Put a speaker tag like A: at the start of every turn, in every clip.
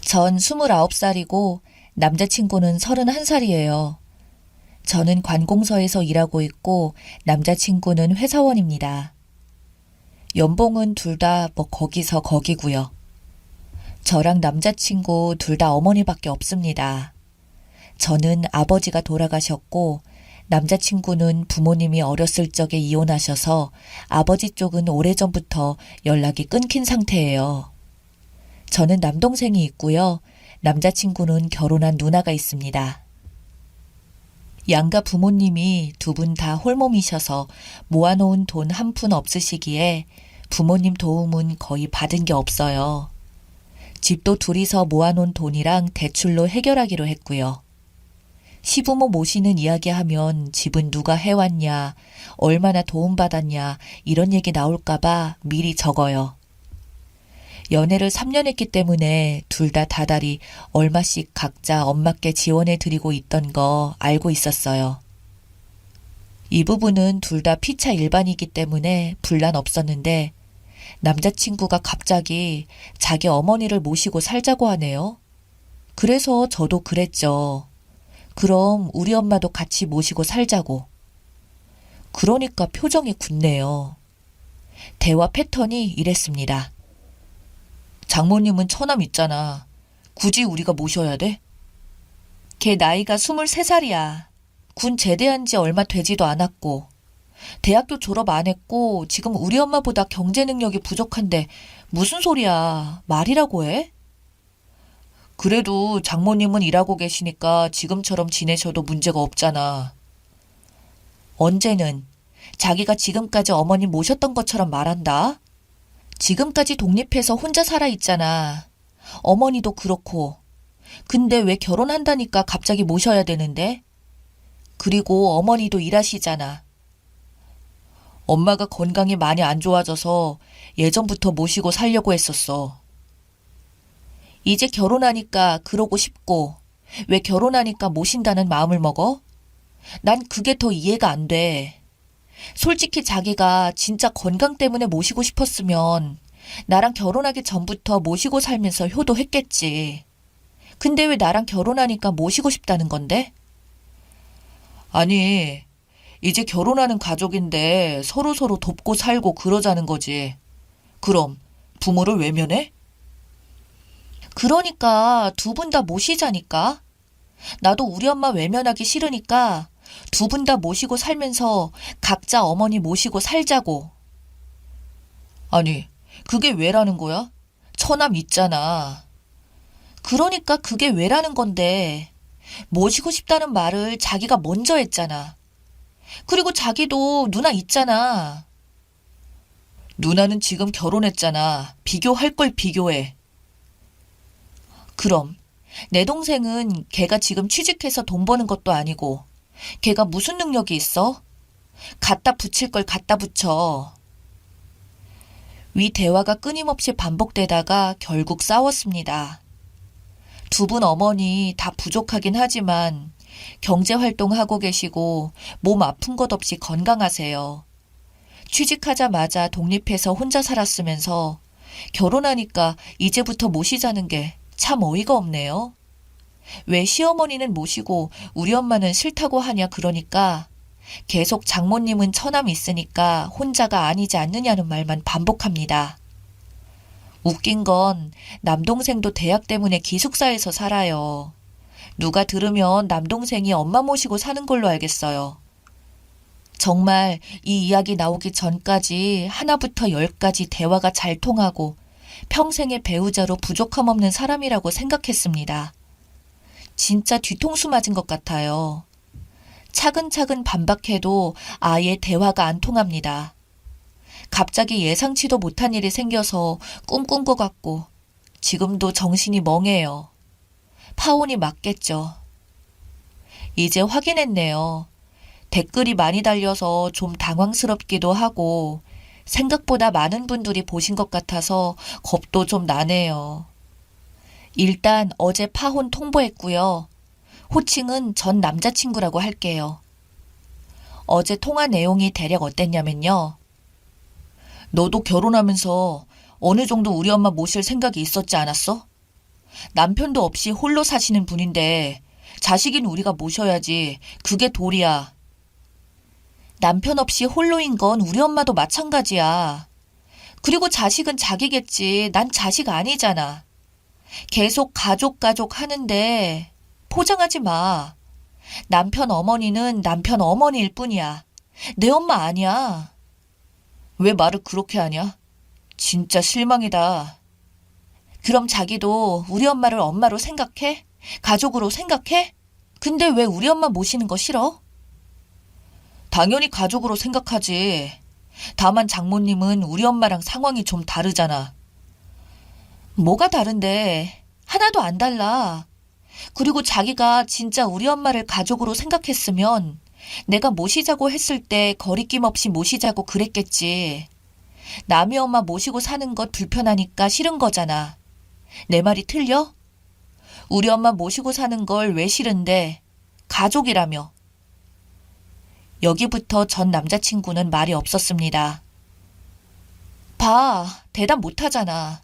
A: 전 29살이고 남자친구는 31살이에요. 저는 관공서에서 일하고 있고 남자친구는 회사원입니다. 연봉은 둘 다 뭐 거기서 거기고요. 저랑 남자친구 둘 다 어머니밖에 없습니다. 저는 아버지가 돌아가셨고 남자친구는 부모님이 어렸을 적에 이혼하셔서 아버지 쪽은 오래전부터 연락이 끊긴 상태예요. 저는 남동생이 있고요. 남자친구는 결혼한 누나가 있습니다. 양가 부모님이 두 분 다 홀몸이셔서 모아놓은 돈 한 푼 없으시기에 부모님 도움은 거의 받은 게 없어요. 집도 둘이서 모아놓은 돈이랑 대출로 해결하기로 했고요. 시부모 모시는 이야기하면 집은 누가 해왔냐, 얼마나 도움받았냐 이런 얘기 나올까봐 미리 적어요. 연애를 3년 했기 때문에 둘 다 다달이 얼마씩 각자 엄마께 지원해 드리고 있던 거 알고 있었어요. 이 부분은 둘 다 피차 일반이기 때문에 분란 없었는데 남자친구가 갑자기 자기 어머니를 모시고 살자고 하네요. 그래서 저도 그랬죠. 그럼 우리 엄마도 같이 모시고 살자고. 그러니까 표정이 굳네요. 대화 패턴이 이랬습니다. 장모님은 처남 있잖아. 굳이 우리가 모셔야 돼? 걔 나이가 23살이야. 군 제대한 지 얼마 되지도 않았고 대학교 졸업 안 했고 지금 우리 엄마보다 경제 능력이 부족한데 무슨 소리야. 말이라고 해? 그래도 장모님은 일하고 계시니까 지금처럼 지내셔도 문제가 없잖아. 언제는 자기가 지금까지 어머님 모셨던 것처럼 말한다. 지금까지 독립해서 혼자 살아 있잖아. 어머니도 그렇고. 근데 왜 결혼한다니까 갑자기 모셔야 되는데? 그리고 어머니도 일하시잖아. 엄마가 건강이 많이 안 좋아져서 예전부터 모시고 살려고 했었어. 이제 결혼하니까 그러고 싶고 왜 결혼하니까 모신다는 마음을 먹어? 난 그게 더 이해가 안 돼. 솔직히 자기가 진짜 건강 때문에 모시고 싶었으면 나랑 결혼하기 전부터 모시고 살면서 효도했겠지. 근데 왜 나랑 결혼하니까 모시고 싶다는 건데? 아니, 이제 결혼하는 가족인데 서로서로 돕고 살고 그러자는 거지. 그럼 부모를 외면해? 그러니까 두 분 다 모시자니까. 나도 우리 엄마 외면하기 싫으니까 두 분 다 모시고 살면서 각자 어머니 모시고 살자고. 아니, 그게 왜라는 거야? 처남 있잖아. 그러니까 그게 왜라는 건데. 모시고 싶다는 말을 자기가 먼저 했잖아. 그리고 자기도 누나 있잖아. 누나는 지금 결혼했잖아. 비교할 걸 비교해. 그럼 내 동생은 걔가 지금 취직해서 돈 버는 것도 아니고 걔가 무슨 능력이 있어? 갖다 붙일 걸 갖다 붙여. 위 대화가 끊임없이 반복되다가 결국 싸웠습니다. 두 분 어머니 다 부족하긴 하지만 경제활동하고 계시고 몸 아픈 것 없이 건강하세요. 취직하자마자 독립해서 혼자 살았으면서 결혼하니까 이제부터 모시자는 게 참 어이가 없네요. 왜 시어머니는 모시고 우리 엄마는 싫다고 하냐 그러니까 계속 장모님은 처남 있으니까 혼자가 아니지 않느냐는 말만 반복합니다. 웃긴 건 남동생도 대학 때문에 기숙사에서 살아요. 누가 들으면 남동생이 엄마 모시고 사는 걸로 알겠어요. 정말 이 이야기 나오기 전까지 하나부터 열까지 대화가 잘 통하고 평생의 배우자로 부족함 없는 사람이라고 생각했습니다. 진짜 뒤통수 맞은 것 같아요. 차근차근 반박해도 아예 대화가 안 통합니다. 갑자기 예상치도 못한 일이 생겨서 꿈꾼 것 같고 지금도 정신이 멍해요. 파혼이 맞겠죠. 이제 확인했네요. 댓글이 많이 달려서 좀 당황스럽기도 하고 생각보다 많은 분들이 보신 것 같아서 겁도 좀 나네요. 일단 어제 파혼 통보했고요. 호칭은 전 남자친구라고 할게요. 어제 통화 내용이 대략 어땠냐면요. 너도 결혼하면서 어느 정도 우리 엄마 모실 생각이 있었지 않았어? 남편도 없이 홀로 사시는 분인데 자식인 우리가 모셔야지. 그게 도리야. 남편 없이 홀로인 건 우리 엄마도 마찬가지야. 그리고 자식은 자기겠지. 난 자식 아니잖아. 계속 가족 하는데 포장하지 마. 남편 어머니는 남편 어머니일 뿐이야. 내 엄마 아니야. 왜 말을 그렇게 하냐? 진짜 실망이다. 그럼 자기도 우리 엄마를 엄마로 생각해? 가족으로 생각해? 근데 왜 우리 엄마 모시는 거 싫어? 당연히 가족으로 생각하지. 다만 장모님은 우리 엄마랑 상황이 좀 다르잖아. 뭐가 다른데? 하나도 안 달라. 그리고 자기가 진짜 우리 엄마를 가족으로 생각했으면 내가 모시자고 했을 때 거리낌 없이 모시자고 그랬겠지. 남의 엄마 모시고 사는 것 불편하니까 싫은 거잖아. 내 말이 틀려? 우리 엄마 모시고 사는 걸 왜 싫은데? 가족이라며. 여기부터 전 남자친구는 말이 없었습니다. 봐, 대답 못하잖아.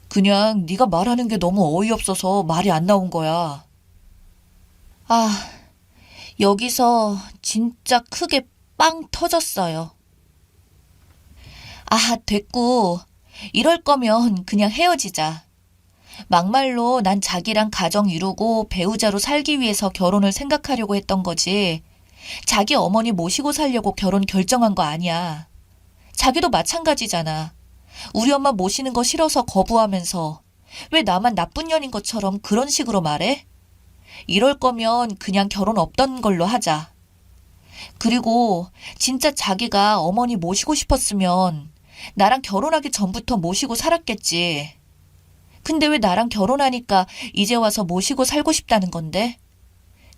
A: 그냥 네가 말하는 게 너무 어이없어서 말이 안 나온 거야. 아, 여기서 진짜 크게 빵 터졌어요. 아, 됐고. 이럴 거면 그냥 헤어지자. 막말로 난 자기랑 가정 이루고 배우자로 살기 위해서 결혼을 생각하려고 했던 거지. 자기 어머니 모시고 살려고 결혼 결정한 거 아니야. 자기도 마찬가지잖아. 우리 엄마 모시는 거 싫어서 거부하면서 왜 나만 나쁜 년인 것처럼 그런 식으로 말해? 이럴 거면 그냥 결혼 없던 걸로 하자. 그리고 진짜 자기가 어머니 모시고 싶었으면 나랑 결혼하기 전부터 모시고 살았겠지. 근데 왜 나랑 결혼하니까 이제 와서 모시고 살고 싶다는 건데?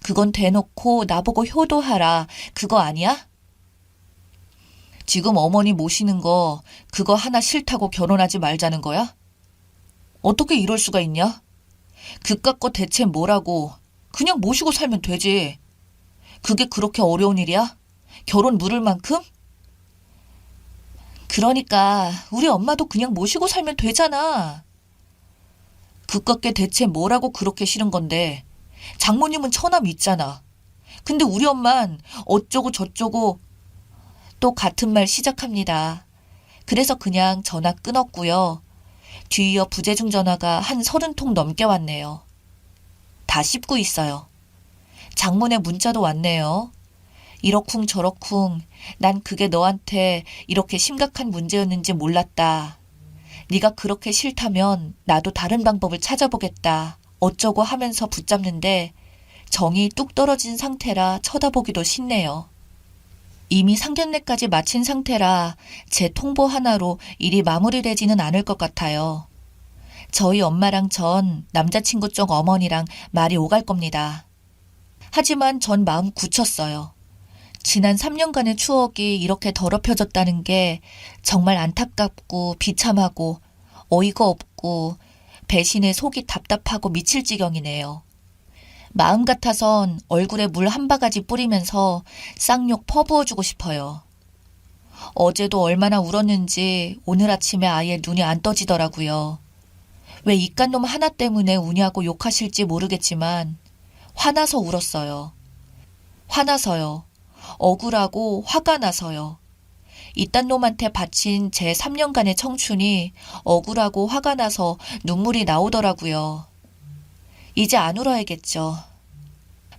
A: 그건 대놓고 나보고 효도하라. 그거 아니야? 지금 어머니 모시는 거 그거 하나 싫다고 결혼하지 말자는 거야? 어떻게 이럴 수가 있냐? 그깟 거 대체 뭐라고. 그냥 모시고 살면 되지. 그게 그렇게 어려운 일이야? 결혼 물을 만큼? 그러니까 우리 엄마도 그냥 모시고 살면 되잖아. 그깟 게 대체 뭐라고 그렇게 싫은 건데. 장모님은 처남 있잖아. 근데 우리 엄만 어쩌고 저쩌고. 또 같은 말 시작합니다. 그래서 그냥 전화 끊었고요. 뒤이어 부재중 전화가 한 30통 넘게 왔네요. 다 씹고 있어요. 장모네 문자도 왔네요. 이러쿵 저러쿵 난 그게 너한테 이렇게 심각한 문제였는지 몰랐다. 네가 그렇게 싫다면 나도 다른 방법을 찾아보겠다. 어쩌고 하면서 붙잡는데 정이 뚝 떨어진 상태라 쳐다보기도 싫네요. 이미 상견례까지 마친 상태라 제 통보 하나로 일이 마무리되지는 않을 것 같아요. 저희 엄마랑 전 남자친구 쪽 어머니랑 말이 오갈 겁니다. 하지만 전 마음 굳혔어요. 지난 3년간의 추억이 이렇게 더럽혀졌다는 게 정말 안타깝고 비참하고 어이가 없고 배신에 속이 답답하고 미칠 지경이네요. 마음 같아선 얼굴에 물 한 바가지 뿌리면서 쌍욕 퍼부어주고 싶어요. 어제도 얼마나 울었는지 오늘 아침에 아예 눈이 안 떠지더라고요. 왜 이깟 놈 하나 때문에 우냐고 욕하실지 모르겠지만 화나서 울었어요. 화나서요. 억울하고 화가 나서요. 이딴 놈한테 바친 제 3년간의 청춘이 억울하고 화가 나서 눈물이 나오더라고요. 이제 안 울어야겠죠.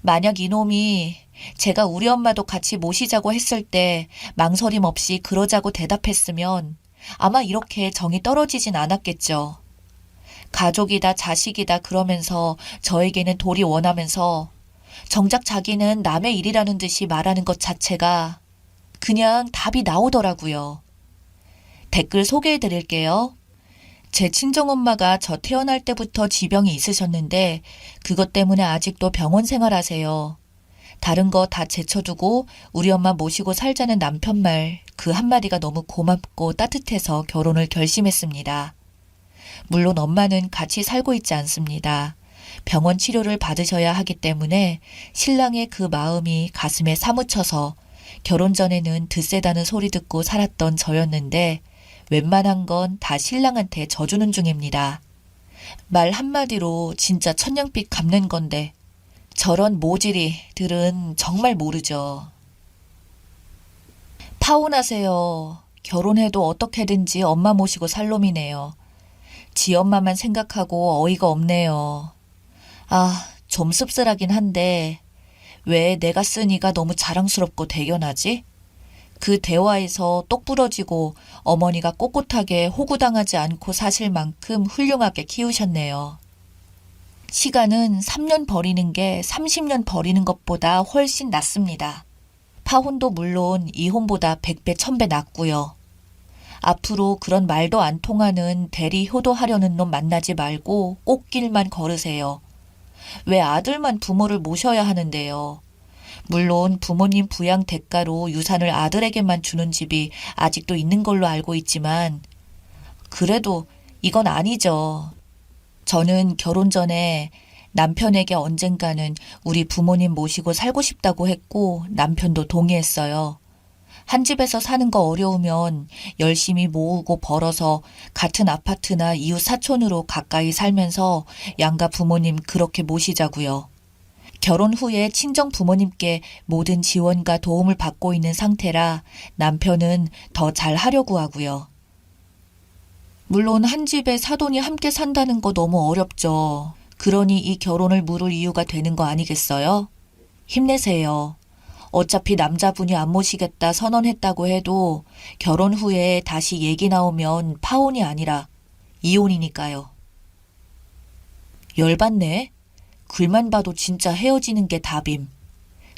A: 만약 이놈이 제가 우리 엄마도 같이 모시자고 했을 때 망설임 없이 그러자고 대답했으면 아마 이렇게 정이 떨어지진 않았겠죠. 가족이다 자식이다 그러면서 저에게는 도리 원하면서 정작 자기는 남의 일이라는 듯이 말하는 것 자체가 그냥 답이 나오더라고요. 댓글 소개해 드릴게요. 제 친정엄마가 저 태어날 때부터 지병이 있으셨는데 그것 때문에 아직도 병원 생활하세요. 다른 거 다 제쳐두고 우리 엄마 모시고 살자는 남편 말 그 한마디가 너무 고맙고 따뜻해서 결혼을 결심했습니다. 물론 엄마는 같이 살고 있지 않습니다. 병원 치료를 받으셔야 하기 때문에 신랑의 그 마음이 가슴에 사무쳐서 결혼 전에는 드세다는 소리 듣고 살았던 저였는데 웬만한 건 다 신랑한테 져주는 중입니다. 말 한마디로 진짜 천냥빚 갚는 건데 저런 모질이들은 정말 모르죠. 파혼하세요. 결혼해도 어떻게든지 엄마 모시고 살 놈이네요. 지 엄마만 생각하고 어이가 없네요. 아, 좀 씁쓸하긴 한데 왜 내가 쓰니가 너무 자랑스럽고 대견하지? 그 대화에서 똑 부러지고 어머니가 꼿꼿하게 호구당하지 않고 사실 만큼 훌륭하게 키우셨네요. 시간은 3년 버리는 게 30년 버리는 것보다 훨씬 낫습니다. 파혼도 물론 이혼보다 100배, 1000배 낫고요. 앞으로 그런 말도 안 통하는 대리 효도하려는 놈 만나지 말고 꽃길만 걸으세요. 왜 아들만 부모를 모셔야 하는데요. 물론 부모님 부양 대가로 유산을 아들에게만 주는 집이 아직도 있는 걸로 알고 있지만 그래도 이건 아니죠. 저는 결혼 전에 남편에게 언젠가는 우리 부모님 모시고 살고 싶다고 했고 남편도 동의했어요. 한 집에서 사는 거 어려우면 열심히 모으고 벌어서 같은 아파트나 이웃 사촌으로 가까이 살면서 양가 부모님 그렇게 모시자고요. 결혼 후에 친정 부모님께 모든 지원과 도움을 받고 있는 상태라 남편은 더 잘 하려고 하고요. 물론 한 집에 사돈이 함께 산다는 거 너무 어렵죠. 그러니 이 결혼을 미룰 이유가 되는 거 아니겠어요? 힘내세요. 어차피 남자분이 안 모시겠다 선언했다고 해도 결혼 후에 다시 얘기 나오면 파혼이 아니라 이혼이니까요. 열받네. 글만 봐도 진짜 헤어지는 게 답임.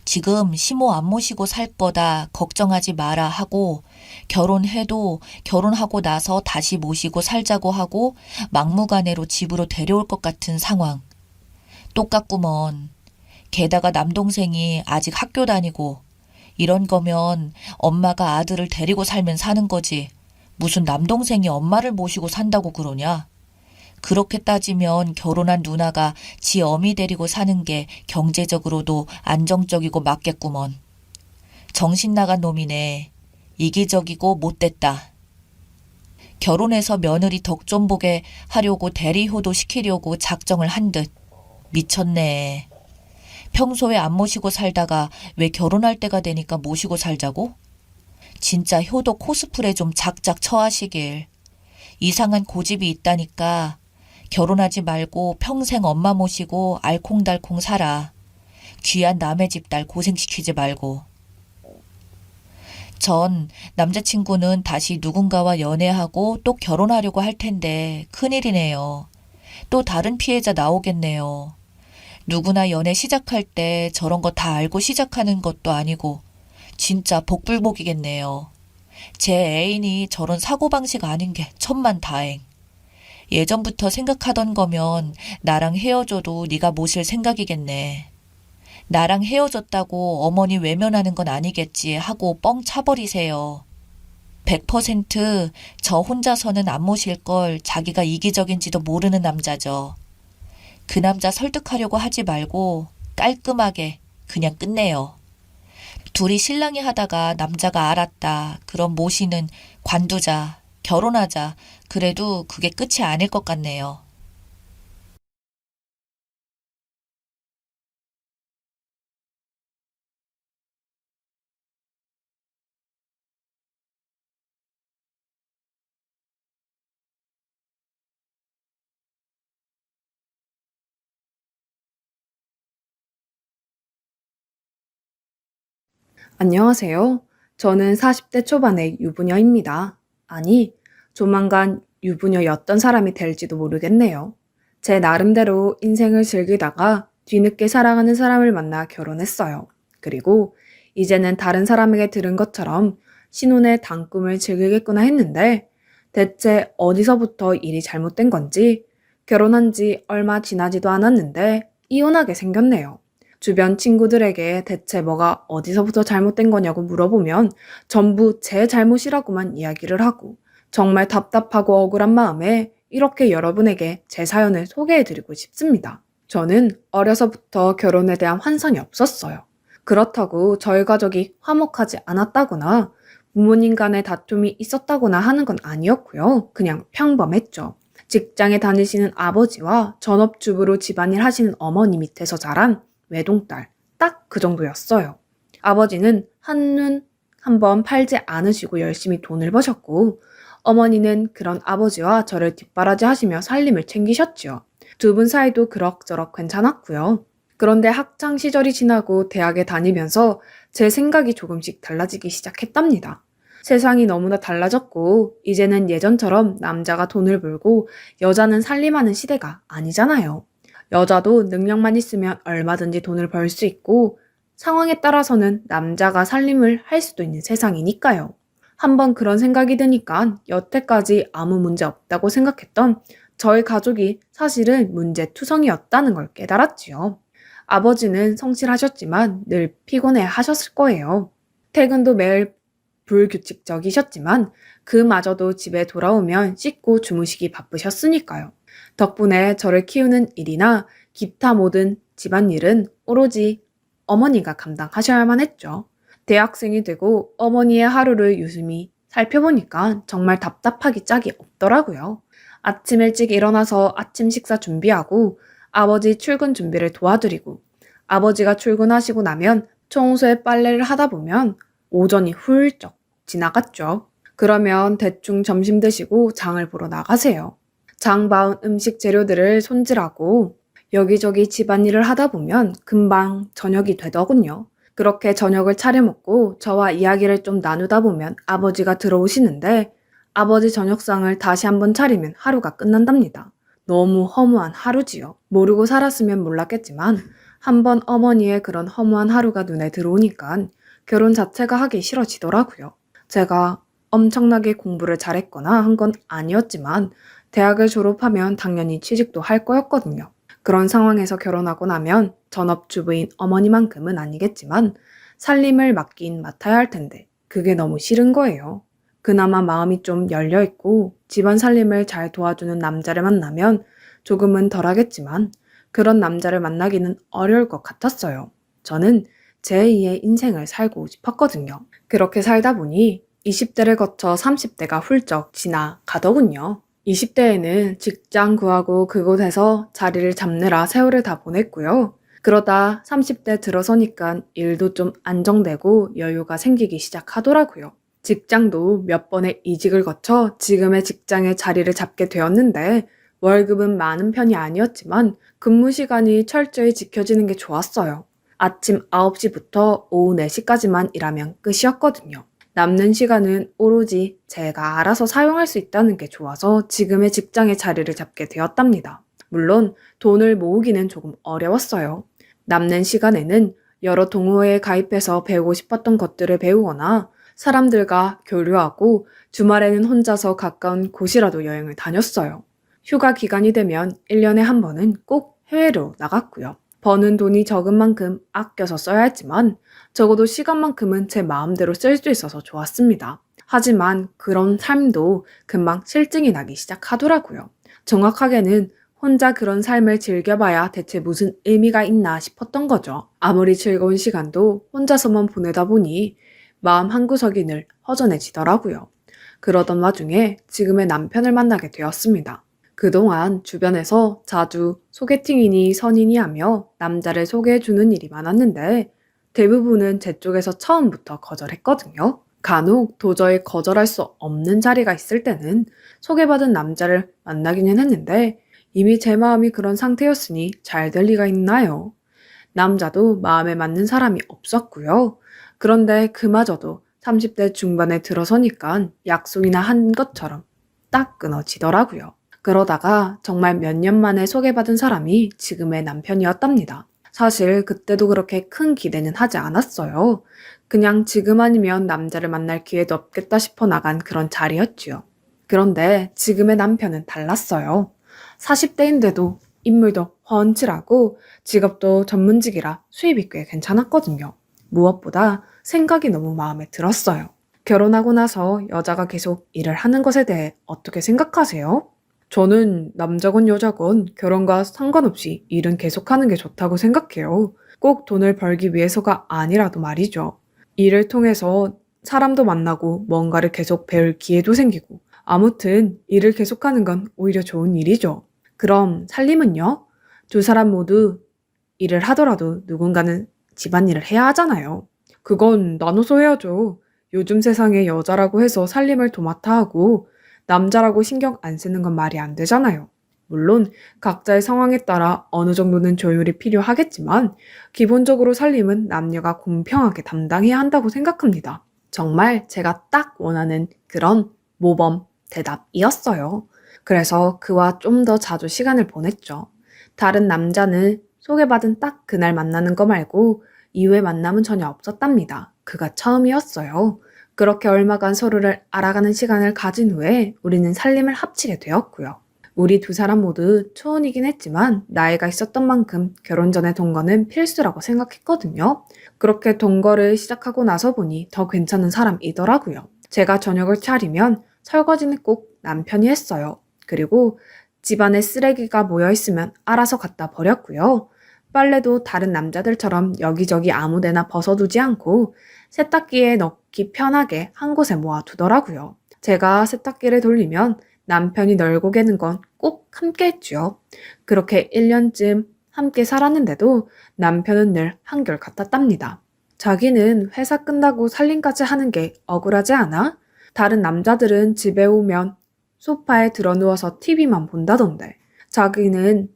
A: 지금 시모 안 모시고 살 거다 걱정하지 마라 하고 결혼해도 결혼하고 나서 다시 모시고 살자고 하고 막무가내로 집으로 데려올 것 같은 상황. 똑같구먼. 게다가 남동생이 아직 학교 다니고 이런 거면 엄마가 아들을 데리고 살면 사는 거지. 무슨 남동생이 엄마를 모시고 산다고 그러냐? 그렇게 따지면 결혼한 누나가 지 어미 데리고 사는 게 경제적으로도 안정적이고 맞겠구먼. 정신 나간 놈이네. 이기적이고 못됐다. 결혼해서 며느리 덕 좀 보게 하려고 대리효도 시키려고 작정을 한 듯. 미쳤네. 평소에 안 모시고 살다가 왜 결혼할 때가 되니까 모시고 살자고? 진짜 효도 코스프레 좀 작작 처하시길. 이상한 고집이 있다니까 결혼하지 말고 평생 엄마 모시고 알콩달콩 살아. 귀한 남의 집 딸 고생시키지 말고. 전 남자친구는 다시 누군가와 연애하고 또 결혼하려고 할 텐데 큰일이네요. 또 다른 피해자 나오겠네요. 누구나 연애 시작할 때 저런 거 다 알고 시작하는 것도 아니고 진짜 복불복이겠네요. 제 애인이 저런 사고방식 아닌 게 천만다행. 예전부터 생각하던 거면 나랑 헤어져도 네가 모실 생각이겠네. 나랑 헤어졌다고 어머니 외면하는 건 아니겠지 하고 뻥 차버리세요. 100%저 혼자서는 안 모실 걸 자기가 이기적인지도 모르는 남자죠. 그 남자 설득하려고 하지 말고 깔끔하게 그냥 끝내요. 둘이 실랑이 하다가 남자가 알았다. 그럼 모시는 관두자, 결혼하자. 그래도 그게 끝이 아닐 것 같네요.
B: 안녕하세요. 저는 40대 초반의 유부녀입니다. 아니, 조만간 유부녀였던 사람이 될지도 모르겠네요. 제 나름대로 인생을 즐기다가 뒤늦게 사랑하는 사람을 만나 결혼했어요. 그리고 이제는 다른 사람에게 들은 것처럼 신혼의 단꿈을 즐기겠구나 했는데 대체 어디서부터 일이 잘못된 건지 결혼한 지 얼마 지나지도 않았는데 이혼하게 생겼네요. 주변 친구들에게 대체 뭐가 어디서부터 잘못된 거냐고 물어보면 전부 제 잘못이라고만 이야기를 하고 정말 답답하고 억울한 마음에 이렇게 여러분에게 제 사연을 소개해드리고 싶습니다. 저는 어려서부터 결혼에 대한 환상이 없었어요. 그렇다고 저희 가족이 화목하지 않았다거나 부모님 간의 다툼이 있었다거나 하는 건 아니었고요. 그냥 평범했죠. 직장에 다니시는 아버지와 전업주부로 집안일 하시는 어머니 밑에서 자란 외동딸, 딱 그 정도였어요. 아버지는 한눈 한번 팔지 않으시고 열심히 돈을 버셨고, 어머니는 그런 아버지와 저를 뒷바라지 하시며 살림을 챙기셨지요. 두 분 사이도 그럭저럭 괜찮았고요. 그런데 학창 시절이 지나고 대학에 다니면서 제 생각이 조금씩 달라지기 시작했답니다. 세상이 너무나 달라졌고, 이제는 예전처럼 남자가 돈을 벌고 여자는 살림하는 시대가 아니잖아요. 여자도 능력만 있으면 얼마든지 돈을 벌 수 있고, 상황에 따라서는 남자가 살림을 할 수도 있는 세상이니까요. 한번 그런 생각이 드니까 여태까지 아무 문제 없다고 생각했던 저희 가족이 사실은 문제투성이었다는 걸 깨달았지요. 아버지는 성실하셨지만 늘 피곤해 하셨을 거예요. 퇴근도 매일 불규칙적이셨지만 그마저도 집에 돌아오면 씻고 주무시기 바쁘셨으니까요. 덕분에 저를 키우는 일이나 기타 모든 집안일은 오로지 어머니가 감당하셔야만 했죠. 대학생이 되고 어머니의 하루를 유심히 살펴보니까 정말 답답하기 짝이 없더라고요. 아침 일찍 일어나서 아침 식사 준비하고 아버지 출근 준비를 도와드리고, 아버지가 출근하시고 나면 청소에 빨래를 하다 보면 오전이 훌쩍 지나갔죠. 그러면 대충 점심 드시고 장을 보러 나가세요. 장 봐온 음식 재료들을 손질하고 여기저기 집안일을 하다 보면 금방 저녁이 되더군요. 그렇게 저녁을 차려 먹고 저와 이야기를 좀 나누다 보면 아버지가 들어오시는데, 아버지 저녁상을 다시 한번 차리면 하루가 끝난답니다. 너무 허무한 하루지요. 모르고 살았으면 몰랐겠지만 한번 어머니의 그런 허무한 하루가 눈에 들어오니까 결혼 자체가 하기 싫어지더라고요. 제가 엄청나게 공부를 잘했거나 한 건 아니었지만 대학을 졸업하면 당연히 취직도 할 거였거든요. 그런 상황에서 결혼하고 나면 전업주부인 어머니만큼은 아니겠지만 살림을 맡긴 맡아야 할 텐데 그게 너무 싫은 거예요. 그나마 마음이 좀 열려있고 집안 살림을 잘 도와주는 남자를 만나면 조금은 덜하겠지만 그런 남자를 만나기는 어려울 것 같았어요. 저는 제2의 인생을 살고 싶었거든요. 그렇게 살다 보니 20대를 거쳐 30대가 훌쩍 지나가더군요. 20대에는 직장 구하고 그곳에서 자리를 잡느라 세월을 다 보냈고요. 그러다 30대 들어서니까 일도 좀 안정되고 여유가 생기기 시작하더라고요. 직장도 몇 번의 이직을 거쳐 지금의 직장에 자리를 잡게 되었는데, 월급은 많은 편이 아니었지만 근무 시간이 철저히 지켜지는 게 좋았어요. 아침 9시부터 오후 4시까지만 일하면 끝이었거든요. 남는 시간은 오로지 제가 알아서 사용할 수 있다는 게 좋아서 지금의 직장에 자리를 잡게 되었답니다. 물론 돈을 모으기는 조금 어려웠어요. 남는 시간에는 여러 동호회에 가입해서 배우고 싶었던 것들을 배우거나 사람들과 교류하고, 주말에는 혼자서 가까운 곳이라도 여행을 다녔어요. 휴가 기간이 되면 1년에 한 번은 꼭 해외로 나갔고요. 버는 돈이 적은 만큼 아껴서 써야 했지만 적어도 시간만큼은 제 마음대로 쓸 수 있어서 좋았습니다. 하지만 그런 삶도 금방 실증이 나기 시작하더라고요. 정확하게는 혼자 그런 삶을 즐겨봐야 대체 무슨 의미가 있나 싶었던 거죠. 아무리 즐거운 시간도 혼자서만 보내다 보니 마음 한구석이 늘 허전해지더라고요. 그러던 와중에 지금의 남편을 만나게 되었습니다. 그동안 주변에서 자주 소개팅이니 선이니 하며 남자를 소개해주는 일이 많았는데 대부분은 제 쪽에서 처음부터 거절했거든요. 간혹 도저히 거절할 수 없는 자리가 있을 때는 소개받은 남자를 만나기는 했는데 이미 제 마음이 그런 상태였으니 잘 될 리가 있나요? 남자도 마음에 맞는 사람이 없었고요. 그런데 그마저도 30대 중반에 들어서니까 약속이나 한 것처럼 딱 끊어지더라고요. 그러다가 정말 몇 년 만에 소개받은 사람이 지금의 남편이었답니다. 사실 그때도 그렇게 큰 기대는 하지 않았어요. 그냥 지금 아니면 남자를 만날 기회도 없겠다 싶어 나간 그런 자리였지요. 그런데 지금의 남편은 달랐어요. 40대인데도 인물도 훤칠하고 직업도 전문직이라 수입이 꽤 괜찮았거든요. 무엇보다 생각이 너무 마음에 들었어요. 결혼하고 나서 여자가 계속 일을 하는 것에 대해 어떻게 생각하세요? 저는 남자건 여자건 결혼과 상관없이 일은 계속하는 게 좋다고 생각해요. 꼭 돈을 벌기 위해서가 아니라도 말이죠. 일을 통해서 사람도 만나고 뭔가를 계속 배울 기회도 생기고 아무튼 일을 계속하는 건 오히려 좋은 일이죠. 그럼 살림은요? 두 사람 모두 일을 하더라도 누군가는 집안일을 해야 하잖아요. 그건 나눠서 해야죠. 요즘 세상에 여자라고 해서 살림을 도맡아 하고 남자라고 신경 안 쓰는 건 말이 안 되잖아요. 물론 각자의 상황에 따라 어느 정도는 조율이 필요하겠지만 기본적으로 살림은 남녀가 공평하게 담당해야 한다고 생각합니다. 정말 제가 딱 원하는 그런 모범 대답이었어요. 그래서 그와 좀 더 자주 시간을 보냈죠. 다른 남자는 소개받은 딱 그날 만나는 거 말고 이후에 만남은 전혀 없었답니다. 그가 처음이었어요. 그렇게 얼마간 서로를 알아가는 시간을 가진 후에 우리는 살림을 합치게 되었고요. 우리 두 사람 모두 초혼이긴 했지만 나이가 있었던 만큼 결혼 전에 동거는 필수라고 생각했거든요. 그렇게 동거를 시작하고 나서 보니 더 괜찮은 사람이더라고요. 제가 저녁을 차리면 설거지는 꼭 남편이 했어요. 그리고 집안에 쓰레기가 모여있으면 알아서 갖다 버렸고요. 빨래도 다른 남자들처럼 여기저기 아무데나 벗어두지 않고 세탁기에 넣기 편하게 한 곳에 모아두더라고요. 제가 세탁기를 돌리면 남편이 널고 개는 건 꼭 함께 했죠. 그렇게 1년쯤 함께 살았는데도 남편은 늘 한결 같았답니다. 자기는 회사 끝나고 살림까지 하는 게 억울하지 않아? 다른 남자들은 집에 오면 소파에 드러누워서 TV만 본다던데. 자기는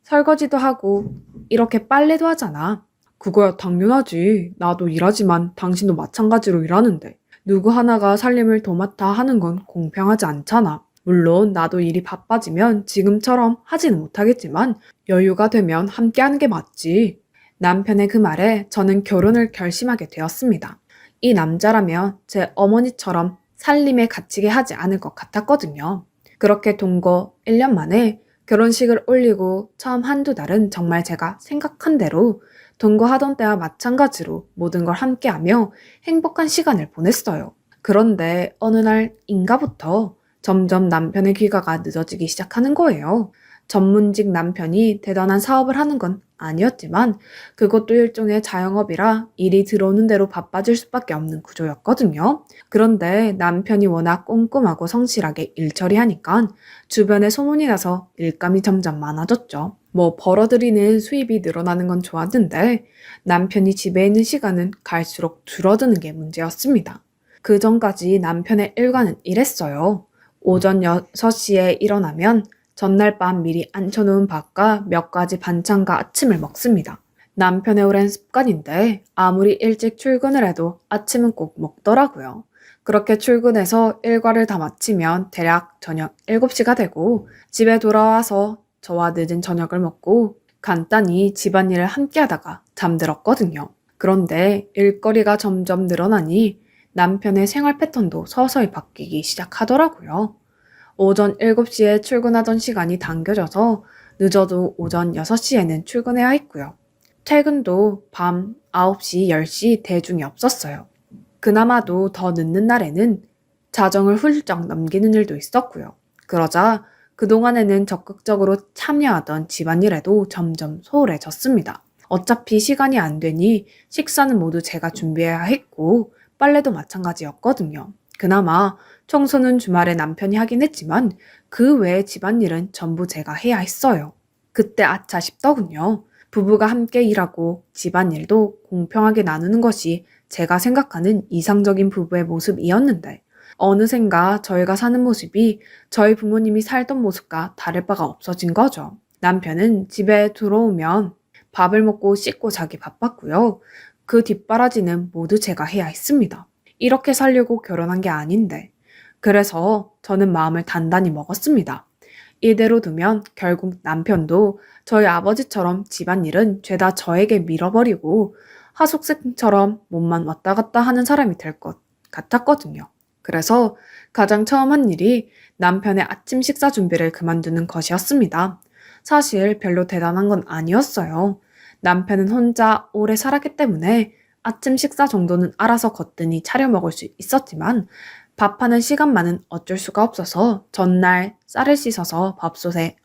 B: 설거지도 하고 이렇게 빨래도 하잖아. 그거야 당연하지. 나도 일하지만 당신도 마찬가지로 일하는데. 누구 하나가 살림을 도맡아 하는 건 공평하지 않잖아. 물론 나도 일이 바빠지면 지금처럼 하지는 못하겠지만 여유가 되면 함께 하는 게 맞지. 남편의 그 말에 저는 결혼을 결심하게 되었습니다. 이 남자라면 제 어머니처럼 살림에 갇히게 하지 않을 것 같았거든요. 그렇게 동거 1년 만에 결혼식을 올리고 처음 한두 달은 정말 제가 생각한 대로 동거하던 때와 마찬가지로 모든 걸 함께하며 행복한 시간을 보냈어요. 그런데 어느 날인가부터 점점 남편의 귀가가 늦어지기 시작하는 거예요. 전문직 남편이 대단한 사업을 하는 건 아니었지만 그것도 일종의 자영업이라 일이 들어오는 대로 바빠질 수밖에 없는 구조였거든요. 그런데 남편이 워낙 꼼꼼하고 성실하게 일 처리하니까 주변에 소문이 나서 일감이 점점 많아졌죠. 뭐 벌어들이는 수입이 늘어나는 건 좋았는데 남편이 집에 있는 시간은 갈수록 줄어드는 게 문제였습니다. 그 전까지 남편의 일과는 이랬어요. 오전 6시에 일어나면 전날 밤 미리 앉혀놓은 밥과 몇 가지 반찬과 아침을 먹습니다. 남편의 오랜 습관인데 아무리 일찍 출근을 해도 아침은 꼭 먹더라고요. 그렇게 출근해서 일과를 다 마치면 대략 저녁 7시가 되고 집에 돌아와서 저와 늦은 저녁을 먹고 간단히 집안일을 함께 하다가 잠들었거든요. 그런데 일거리가 점점 늘어나니 남편의 생활 패턴도 서서히 바뀌기 시작하더라고요. 오전 7시에 출근하던 시간이 당겨져서 늦어도 오전 6시에는 출근해야 했고요. 퇴근도 밤 9시, 10시 대중이 없었어요. 그나마도 더 늦는 날에는 자정을 훌쩍 넘기는 일도 있었고요. 그러자 그동안에는 적극적으로 참여하던 집안일에도 점점 소홀해졌습니다. 어차피 시간이 안 되니 식사는 모두 제가 준비해야 했고 빨래도 마찬가지였거든요. 그나마 청소는 주말에 남편이 하긴 했지만 그 외의 집안일은 전부 제가 해야 했어요. 그때 아차 싶더군요. 부부가 함께 일하고 집안일도 공평하게 나누는 것이 제가 생각하는 이상적인 부부의 모습이었는데 어느샌가 저희가 사는 모습이 저희 부모님이 살던 모습과 다를 바가 없어진 거죠. 남편은 집에 들어오면 밥을 먹고 씻고 자기 바빴고요. 그 뒷바라지는 모두 제가 해야 했습니다. 이렇게 살려고 결혼한 게 아닌데. 그래서 저는 마음을 단단히 먹었습니다. 이대로 두면 결국 남편도 저희 아버지처럼 집안일은 죄다 저에게 밀어버리고 하숙생처럼 몸만 왔다 갔다 하는 사람이 될 것 같았거든요. 그래서 가장 처음 한 일이 남편의 아침 식사 준비를 그만두는 것이었습니다. 사실 별로 대단한 건 아니었어요. 남편은 혼자 오래 살았기 때문에 아침 식사 정도는 알아서 거뜬히 차려 먹을 수 있었지만 밥하는 시간만은 어쩔 수가 없어서 전날 쌀을 씻어서 밥솥에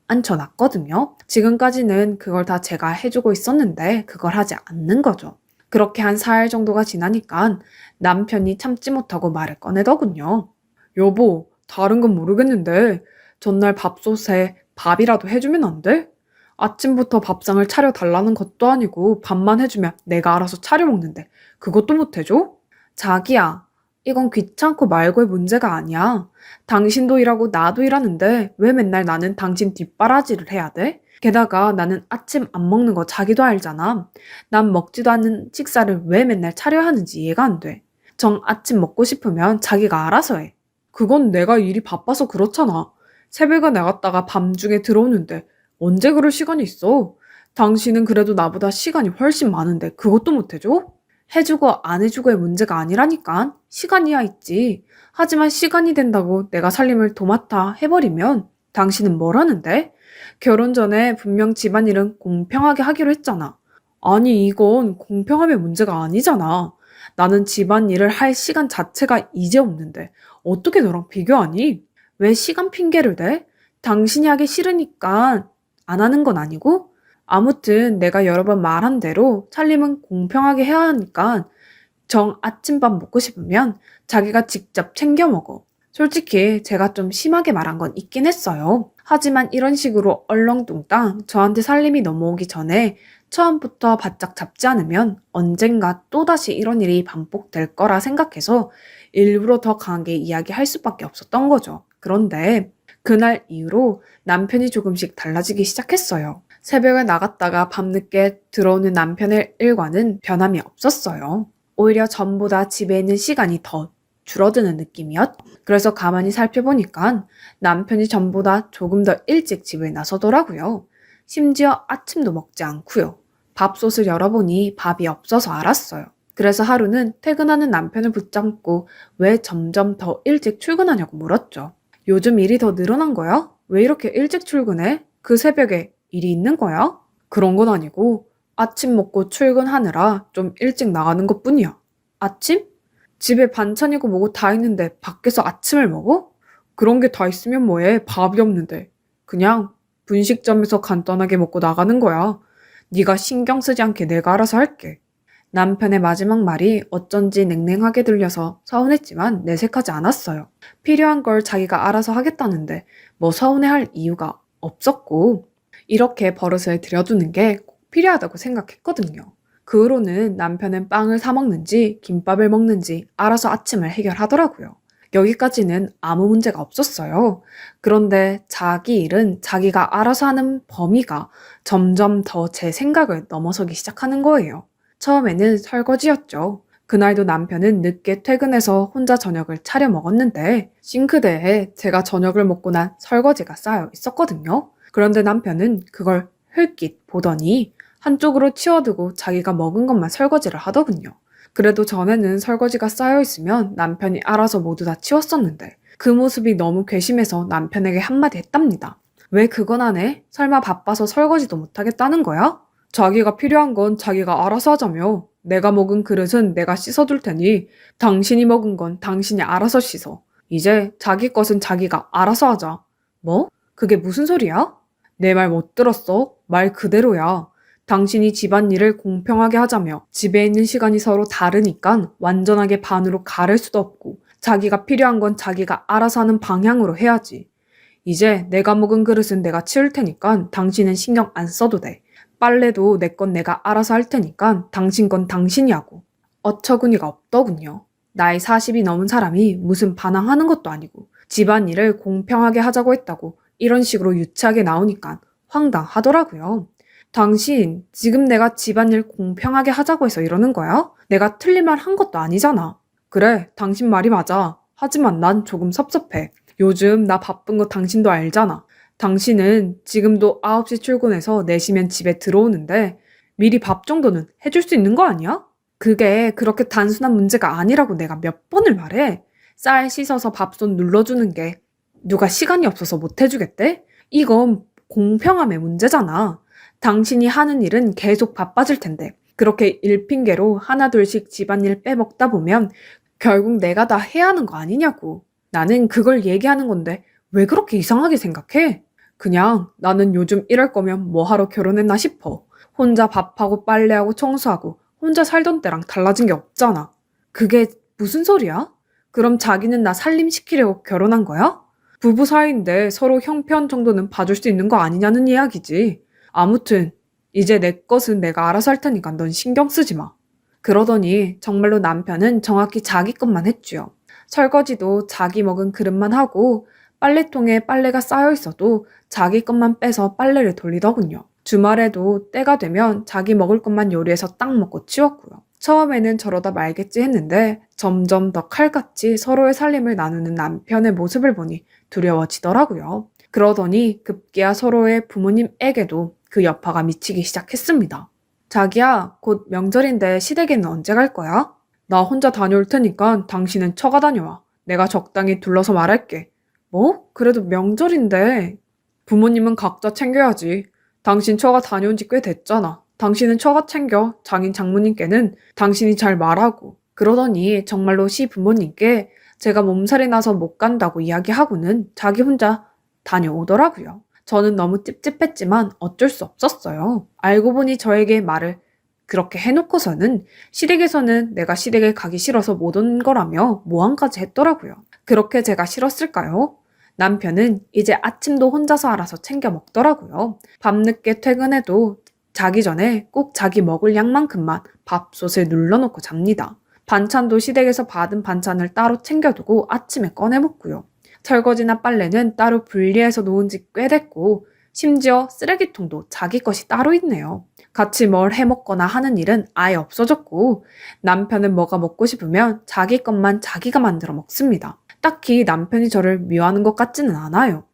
B: 앉혀놨거든요. 지금까지는 그걸 다 제가 해주고 있었는데 그걸 하지 않는 거죠. 그렇게 한 4일 정도가 지나니까 남편이 참지 못하고 말을 꺼내더군요. 여보, 다른 건 모르겠는데 전날 밥솥에 밥이라도 해주면 안 돼? 아침부터 밥상을 차려달라는 것도 아니고 밥만 해주면 내가 알아서 차려 먹는데 그것도 못 해줘? 자기야, 이건 귀찮고 말고의 문제가 아니야. 당신도 일하고 나도 일하는데 왜 맨날 나는 당신 뒷바라지를 해야 돼? 게다가 나는 아침 안 먹는 거 자기도 알잖아. 난 먹지도 않는 식사를 왜 맨날 차려야 하는지 이해가 안 돼. 정 아침 먹고 싶으면 자기가 알아서 해. 그건 내가 일이 바빠서 그렇잖아. 새벽에 나갔다가 밤중에 들어오는데 언제 그럴 시간이 있어? 당신은 그래도 나보다 시간이 훨씬 많은데 그것도 못 해줘? 해주고 안 해주고의 문제가 아니라니까. 시간이야 있지. 하지만 시간이 된다고 내가 살림을 도맡아 해버리면 당신은 뭘 하는데? 결혼 전에 분명 집안일은 공평하게 하기로 했잖아. 아니, 이건 공평함의 문제가 아니잖아. 나는 집안일을 할 시간 자체가 이제 없는데 어떻게 너랑 비교하니? 왜 시간 핑계를 대? 당신이 하기 싫으니까 안 하는 건 아니고? 아무튼 내가 여러 번 말한 대로 살림은 공평하게 해야 하니까 정 아침밥 먹고 싶으면 자기가 직접 챙겨 먹어. 솔직히 제가 좀 심하게 말한 건 있긴 했어요. 하지만 이런 식으로 얼렁뚱땅 저한테 살림이 넘어오기 전에 처음부터 바짝 잡지 않으면 언젠가 또다시 이런 일이 반복될 거라 생각해서 일부러 더 강하게 이야기할 수밖에 없었던 거죠. 그런데 그날 이후로 남편이 조금씩 달라지기 시작했어요. 새벽에 나갔다가 밤늦게 들어오는 남편의 일과는 변함이 없었어요. 오히려 전보다 집에 있는 시간이 더 줄어드는 느낌이었. 그래서 가만히 살펴보니까 남편이 전보다 조금 더 일찍 집에 나서더라고요. 심지어 아침도 먹지 않고요. 밥솥을 열어보니 밥이 없어서 알았어요. 그래서 하루는 퇴근하는 남편을 붙잡고 왜 점점 더 일찍 출근하냐고 물었죠. 요즘 일이 더 늘어난 거야? 왜 이렇게 일찍 출근해? 그 새벽에 일이 있는 거야? 그런 건 아니고 아침 먹고 출근하느라 좀 일찍 나가는 것뿐이야. 아침? 집에 반찬이고 뭐고 다 있는데 밖에서 아침을 먹어? 그런 게 다 있으면 뭐해? 밥이 없는데. 그냥 분식점에서 간단하게 먹고 나가는 거야. 네가 신경 쓰지 않게 내가 알아서 할게. 남편의 마지막 말이 어쩐지 냉랭하게 들려서 서운했지만 내색하지 않았어요. 필요한 걸 자기가 알아서 하겠다는데 뭐 서운해할 이유가 없었고 이렇게 버릇을 들여두는 게 꼭 필요하다고 생각했거든요. 그 후로는 남편은 빵을 사 먹는지 김밥을 먹는지 알아서 아침을 해결하더라고요. 여기까지는 아무 문제가 없었어요. 그런데 자기 일은 자기가 알아서 하는 범위가 점점 더 제 생각을 넘어서기 시작하는 거예요. 처음에는 설거지였죠. 그날도 남편은 늦게 퇴근해서 혼자 저녁을 차려 먹었는데 싱크대에 제가 저녁을 먹고 난 설거지가 쌓여 있었거든요. 그런데 남편은 그걸 흘낏 보더니 한쪽으로 치워두고 자기가 먹은 것만 설거지를 하더군요. 그래도 전에는 설거지가 쌓여 있으면 남편이 알아서 모두 다 치웠었는데 그 모습이 너무 괘씸해서 남편에게 한마디 했답니다. 왜 그건 안 해? 설마 바빠서 설거지도 못하겠다는 거야? 자기가 필요한 건 자기가 알아서 하자며. 내가 먹은 그릇은 내가 씻어둘 테니 당신이 먹은 건 당신이 알아서 씻어. 이제 자기 것은 자기가 알아서 하자. 뭐? 그게 무슨 소리야? 내 말 못 들었어? 말 그대로야. 당신이 집안일을 공평하게 하자며 집에 있는 시간이 서로 다르니까 완전하게 반으로 가를 수도 없고 자기가 필요한 건 자기가 알아서 하는 방향으로 해야지. 이제 내가 먹은 그릇은 내가 치울 테니까 당신은 신경 안 써도 돼. 빨래도 내 건 내가 알아서 할 테니까 당신 건 당신이 하고. 어처구니가 없더군요. 나이 40이 넘은 사람이 무슨 반항하는 것도 아니고 집안일을 공평하게 하자고 했다고 이런 식으로 유치하게 나오니까 황당하더라고요. 당신, 지금 내가 집안일 공평하게 하자고 해서 이러는 거야? 내가 틀린 말 한 것도 아니잖아. 그래, 당신 말이 맞아. 하지만 난 조금 섭섭해. 요즘 나 바쁜 거 당신도 알잖아. 당신은 지금도 9시 출근해서 4시면 집에 들어오는데 미리 밥 정도는 해줄 수 있는 거 아니야? 그게 그렇게 단순한 문제가 아니라고 내가 몇 번을 말해. 쌀 씻어서 밥솥 눌러주는 게 누가 시간이 없어서 못 해주겠대? 이건 공평함의 문제잖아. 당신이 하는 일은 계속 바빠질 텐데 그렇게 일 핑계로 하나둘씩 집안일 빼먹다 보면 결국 내가 다 해야 하는 거 아니냐고. 나는 그걸 얘기하는 건데 왜 그렇게 이상하게 생각해? 그냥 나는 요즘 이럴 거면 뭐하러 결혼했나 싶어. 혼자 밥하고 빨래하고 청소하고 혼자 살던 때랑 달라진 게 없잖아. 그게 무슨 소리야? 그럼 자기는 나 살림시키려고 결혼한 거야? 부부 사이인데 서로 형편 정도는 봐줄 수 있는 거 아니냐는 이야기지. 아무튼 이제 내 것은 내가 알아서 할 테니까 넌 신경 쓰지 마. 그러더니 정말로 남편은 정확히 자기 것만 했지요. 설거지도 자기 먹은 그릇만 하고 빨래통에 빨래가 쌓여 있어도 자기 것만 빼서 빨래를 돌리더군요. 주말에도 때가 되면 자기 먹을 것만 요리해서 딱 먹고 치웠고요. 처음에는 저러다 말겠지 했는데 점점 더 칼같이 서로의 살림을 나누는 남편의 모습을 보니 두려워지더라고요. 그러더니 급기야 서로의 부모님에게도 그 여파가 미치기 시작했습니다. 자기야, 곧 명절인데 시댁에는 언제 갈 거야? 나 혼자 다녀올 테니까 당신은 처가 다녀와. 내가 적당히 둘러서 말할게. 뭐? 그래도 명절인데. 부모님은 각자 챙겨야지. 당신 처가 다녀온 지 꽤 됐잖아. 당신은 처가 챙겨. 장인 장모님께는 당신이 잘 말하고. 그러더니 정말로 시부모님께 제가 몸살이 나서 못 간다고 이야기하고는 자기 혼자 다녀오더라고요. 저는 너무 찝찝했지만 어쩔 수 없었어요. 알고 보니 저에게 말을 그렇게 해놓고서는 시댁에서는 내가 시댁에 가기 싫어서 못 온 거라며 모함까지 했더라고요. 그렇게 제가 싫었을까요? 남편은 이제 아침도 혼자서 알아서 챙겨 먹더라고요. 밤늦게 퇴근해도 자기 전에 꼭 자기 먹을 양만큼만 밥솥에 눌러놓고 잡니다. 반찬도 시댁에서 받은 반찬을 따로 챙겨두고 아침에 꺼내 먹고요. 설거지나 빨래는 따로 분리해서 놓은 지 꽤 됐고 심지어 쓰레기통도 자기 것이 따로 있네요. 같이 뭘 해먹거나 하는 일은 아예 없어졌고 남편은 뭐가 먹고 싶으면 자기 것만 자기가 만들어 먹습니다. 딱히 남편이 저를 미워하는 것 같지는 않아요.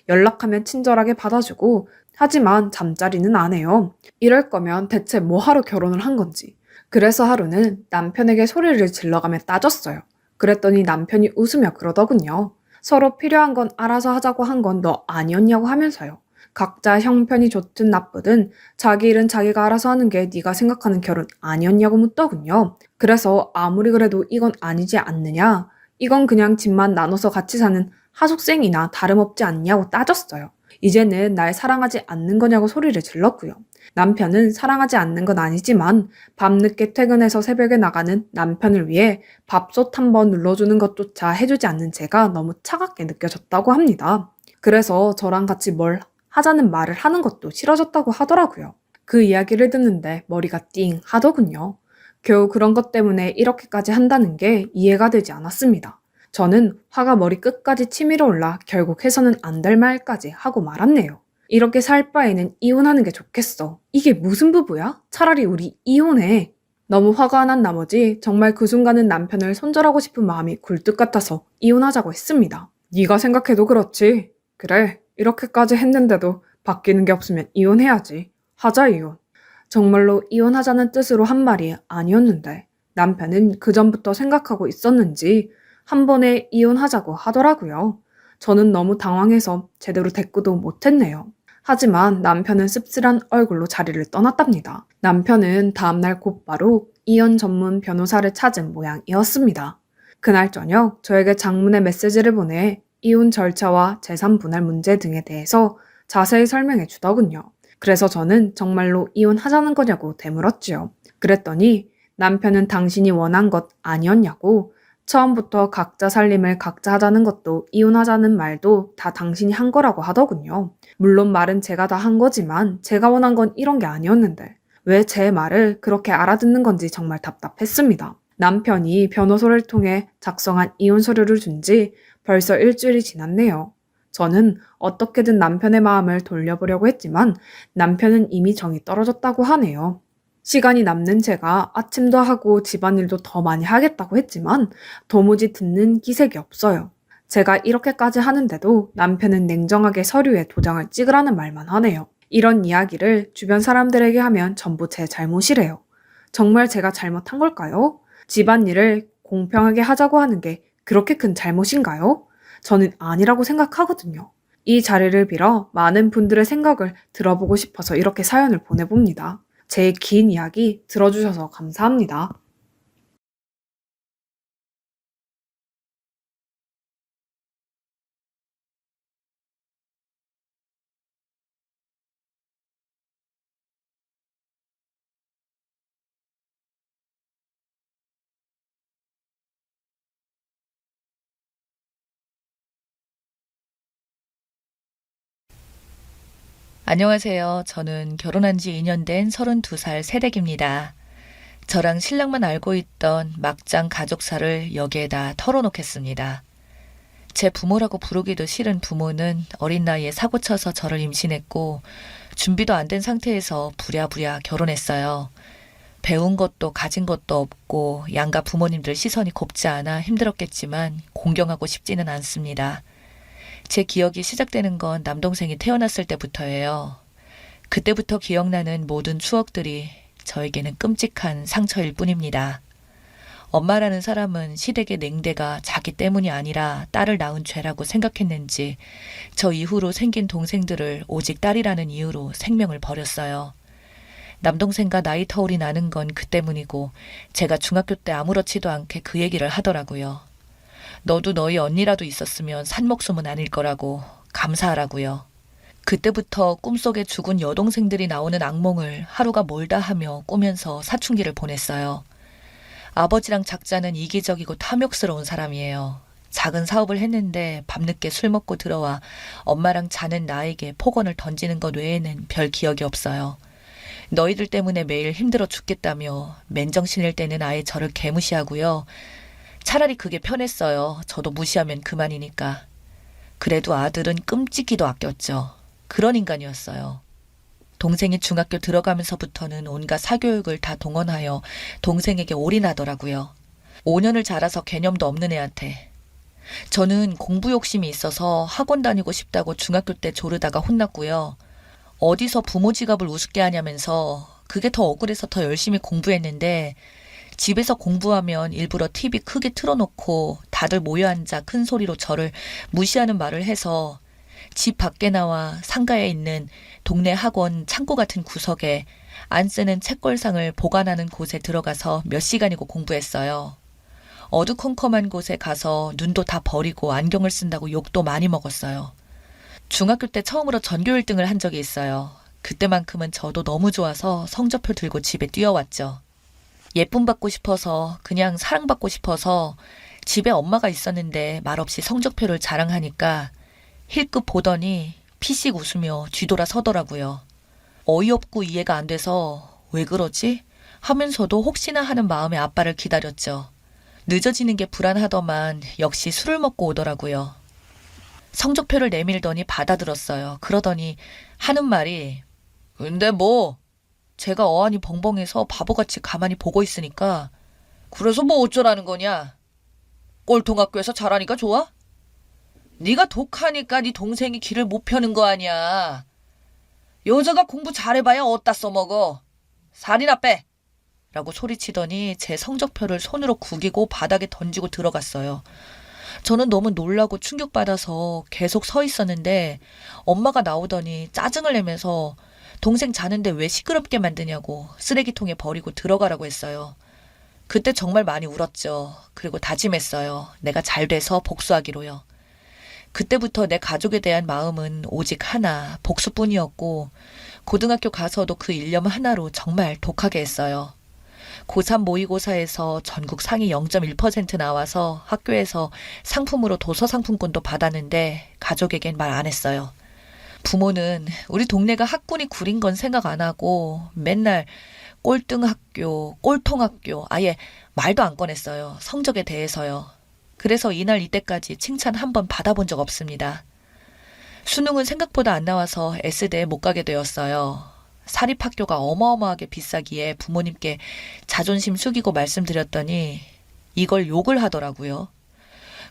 B: 연락하면 친절하게 받아주고 하지만 잠자리는 안 해요. 이럴 거면 대체 뭐 하러 결혼을 한 건지. 그래서 하루는 남편에게 소리를 질러가며 따졌어요. 그랬더니 남편이 웃으며 그러더군요. 서로 필요한 건 알아서 하자고 한 건 너 아니었냐고 하면서요. 각자 형편이 좋든 나쁘든 자기 일은 자기가 알아서 하는 게 네가 생각하는 결혼 아니었냐고 묻더군요. 그래서 아무리 그래도 이건 아니지 않느냐? 이건 그냥 집만 나눠서 같이 사는 하숙생이나 다름없지 않냐고 따졌어요. 이제는 날 사랑하지 않는 거냐고 소리를 질렀고요. 남편은 사랑하지 않는 건 아니지만 밤늦게 퇴근해서 새벽에 나가는 남편을 위해 밥솥 한번 눌러주는 것조차 해주지 않는 제가 너무 차갑게 느껴졌다고 합니다. 그래서 저랑 같이 뭘 하자는 말을 하는 것도 싫어졌다고 하더라고요. 그 이야기를 듣는데 머리가 띵 하더군요. 겨우 그런 것 때문에 이렇게까지 한다는 게 이해가 되지 않았습니다. 저는 화가 머리 끝까지 치밀어 올라 결국 해서는 안 될 말까지 하고 말았네요. 이렇게 살 바에는 이혼하는 게 좋겠어. 이게 무슨 부부야? 차라리 우리 이혼해. 너무 화가 난 나머지 정말 그 순간은 남편을 손절하고 싶은 마음이 굴뚝 같아서 이혼하자고 했습니다. 네가 생각해도 그렇지. 그래, 이렇게까지 했는데도 바뀌는 게 없으면 이혼해야지. 하자 이혼. 정말로 이혼하자는 뜻으로 한 말이 아니었는데 남편은 그전부터 생각하고 있었는지 한 번에 이혼하자고 하더라고요. 저는 너무 당황해서 제대로 대꾸도 못했네요. 하지만 남편은 씁쓸한 얼굴로 자리를 떠났답니다. 남편은 다음날 곧바로 이혼 전문 변호사를 찾은 모양이었습니다. 그날 저녁 저에게 장문의 메시지를 보내 이혼 절차와 재산 분할 문제 등에 대해서 자세히 설명해 주더군요. 그래서 저는 정말로 이혼하자는 거냐고 되물었지요. 그랬더니 남편은 당신이 원한 것 아니었냐고 처음부터 각자 살림을 각자 하자는 것도 이혼하자는 말도 다 당신이 한 거라고 하더군요. 물론 말은 제가 다 한 거지만 제가 원한 건 이런 게 아니었는데 왜 제 말을 그렇게 알아듣는 건지 정말 답답했습니다. 남편이 변호사를 통해 작성한 이혼 서류를 준 지 벌써 일주일이 지났네요. 저는 어떻게든 남편의 마음을 돌려보려고 했지만 남편은 이미 정이 떨어졌다고 하네요. 시간이 남는 제가 아침도 하고 집안일도 더 많이 하겠다고 했지만 도무지 듣는 기색이 없어요. 제가 이렇게까지 하는데도 남편은 냉정하게 서류에 도장을 찍으라는 말만 하네요. 이런 이야기를 주변 사람들에게 하면 전부 제 잘못이래요. 정말 제가 잘못한 걸까요? 집안일을 공평하게 하자고 하는 게 그렇게 큰 잘못인가요? 저는 아니라고 생각하거든요. 이 자리를 빌어 많은 분들의 생각을 들어보고 싶어서 이렇게 사연을 보내봅니다. 제 긴 이야기 들어주셔서 감사합니다.
A: 안녕하세요. 저는 결혼한 지 2년 된 32살 새댁입니다. 저랑 신랑만 알고 있던 막장 가족사를 여기에다 털어놓겠습니다. 제 부모라고 부르기도 싫은 부모는 어린 나이에 사고쳐서 저를 임신했고 준비도 안 된 상태에서 부랴부랴 결혼했어요. 배운 것도 가진 것도 없고 양가 부모님들 시선이 곱지 않아 힘들었겠지만 공경하고 싶지는 않습니다. 제 기억이 시작되는 건 남동생이 태어났을 때부터예요. 그때부터 기억나는 모든 추억들이 저에게는 끔찍한 상처일 뿐입니다. 엄마라는 사람은 시댁의 냉대가 자기 때문이 아니라 딸을 낳은 죄라고 생각했는지 저 이후로 생긴 동생들을 오직 딸이라는 이유로 생명을 버렸어요. 남동생과 나이 터울이 나는 건 그 때문이고 제가 중학교 때 아무렇지도 않게 그 얘기를 하더라고요. 너도 너희 언니라도 있었으면 산목숨은 아닐 거라고 감사하라고요. 그때부터 꿈속에 죽은 여동생들이 나오는 악몽을 하루가 멀다 하며 꾸면서 사춘기를 보냈어요. 아버지랑 작자는 이기적이고 탐욕스러운 사람이에요. 작은 사업을 했는데 밤늦게 술 먹고 들어와 엄마랑 자는 나에게 폭언을 던지는 것 외에는 별 기억이 없어요. 너희들 때문에 매일 힘들어 죽겠다며 맨정신일 때는 아예 저를 개무시하고요. 차라리 그게 편했어요. 저도 무시하면 그만이니까. 그래도 아들은 끔찍이도 아꼈죠. 그런 인간이었어요. 동생이 중학교 들어가면서부터는 온갖 사교육을 다 동원하여 동생에게 올인하더라고요. 5년을 자라서 개념도 없는 애한테. 저는 공부 욕심이 있어서 학원 다니고 싶다고 중학교 때 조르다가 혼났고요. 어디서 부모 지갑을 우습게 하냐면서 그게 더 억울해서 더 열심히 공부했는데 집에서 공부하면 일부러 TV 크게 틀어놓고 다들 모여 앉아 큰 소리로 저를 무시하는 말을 해서 집 밖에 나와 상가에 있는 동네 학원 창고 같은 구석에 안 쓰는 책걸상을 보관하는 곳에 들어가서 몇 시간이고 공부했어요. 어두컴컴한 곳에 가서 눈도 다 버리고 안경을 쓴다고 욕도 많이 먹었어요. 중학교 때 처음으로 전교 1등을 한 적이 있어요. 그때만큼은 저도 너무 좋아서 성적표 들고 집에 뛰어왔죠. 예쁨 받고 싶어서 그냥 사랑받고 싶어서 집에 엄마가 있었는데 말없이 성적표를 자랑하니까 힐끗 보더니 피식 웃으며 뒤돌아 서더라고요. 어이없고 이해가 안 돼서 왜 그러지? 하면서도 혹시나 하는 마음에 아빠를 기다렸죠. 늦어지는 게 불안하더만 역시 술을 먹고 오더라고요. 성적표를 내밀더니 받아들었어요. 그러더니 하는 말이 근데 뭐 제가 어안이 벙벙해서 바보같이 가만히 보고 있으니까 그래서 뭐 어쩌라는 거냐? 꼴통학교에서 잘하니까 좋아? 네가 독하니까 네 동생이 길을 못 펴는 거 아니야. 여자가 공부 잘해봐야 어디다 써먹어. 살이나 빼! 라고 소리치더니 제 성적표를 손으로 구기고 바닥에 던지고 들어갔어요. 저는 너무 놀라고 충격받아서 계속 서 있었는데 엄마가 나오더니 짜증을 내면서 동생 자는데 왜 시끄럽게 만드냐고 쓰레기통에 버리고 들어가라고 했어요. 그때 정말 많이 울었죠. 그리고 다짐했어요. 내가 잘 돼서 복수하기로요. 그때부터 내 가족에 대한 마음은 오직 하나, 복수뿐이었고 고등학교 가서도 그 일념 하나로 정말 독하게 했어요. 고3 모의고사에서 전국 상위 0.1% 나와서 학교에서 상품으로 도서 상품권도 받았는데 가족에겐 말 안 했어요. 부모는 우리 동네가 학군이 구린 건 생각 안 하고 맨날 꼴등 학교, 꼴통 학교 아예 말도 안 꺼냈어요. 성적에 대해서요. 그래서 이날 이때까지 칭찬 한 번 받아본 적 없습니다. 수능은 생각보다 안 나와서 S대에 못 가게 되었어요. 사립학교가 어마어마하게 비싸기에 부모님께 자존심 숙이고 말씀드렸더니 이걸 욕을 하더라고요.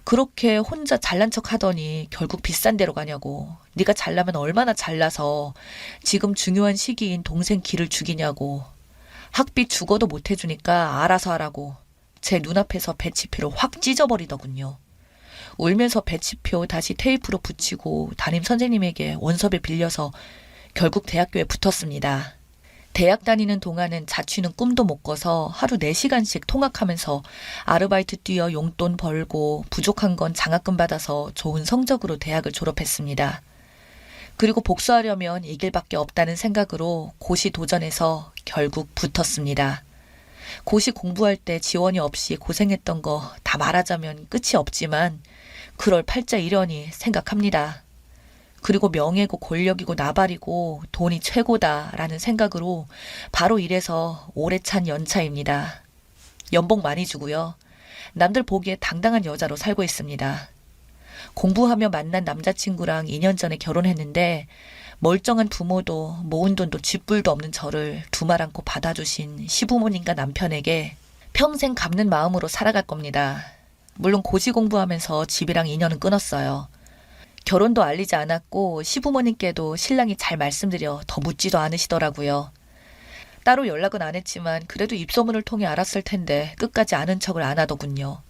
A: 그렇게 혼자 잘난 척 하더니 결국 비싼 데로 가냐고. 네가 잘나면 얼마나 잘나서 지금 중요한 시기인 동생 길을 죽이냐고. 학비 죽어도 못 해주니까 알아서 하라고. 제 눈앞에서 배치표를 확 찢어버리더군요. 울면서 배치표 다시 테이프로 붙이고 담임 선생님에게 원서를 빌려서 결국 대학교에 붙었습니다. 대학 다니는 동안은 자취는 꿈도 못 꿔서 하루 4시간씩 통학하면서 아르바이트 뛰어 용돈 벌고 부족한 건 장학금 받아서 좋은 성적으로 대학을 졸업했습니다. 그리고 복수하려면 이 길밖에 없다는 생각으로 고시 도전해서 결국 붙었습니다. 고시 공부할 때 지원이 없이 고생했던 거 다 말하자면 끝이 없지만 그럴 팔자 이려니 생각합니다. 그리고 명예고 권력이고 나발이고 돈이 최고다라는 생각으로 바로 이래서 오래 찬 연차입니다. 연봉 많이 주고요. 남들 보기에 당당한 여자로 살고 있습니다. 공부하며 만난 남자친구랑 2년 전에 결혼했는데 멀쩡한 부모도 모은 돈도 쥐뿔도 없는 저를 두 말 않고 받아주신 시부모님과 남편에게 평생 갚는 마음으로 살아갈 겁니다. 물론 고시 공부하면서 집이랑 인연은 끊었어요. 결혼도 알리지 않았고 시부모님께도 신랑이 잘 말씀드려 더 묻지도 않으시더라고요. 따로 연락은 안 했지만 그래도 입소문을 통해 알았을 텐데 끝까지 아는 척을 안 하더군요.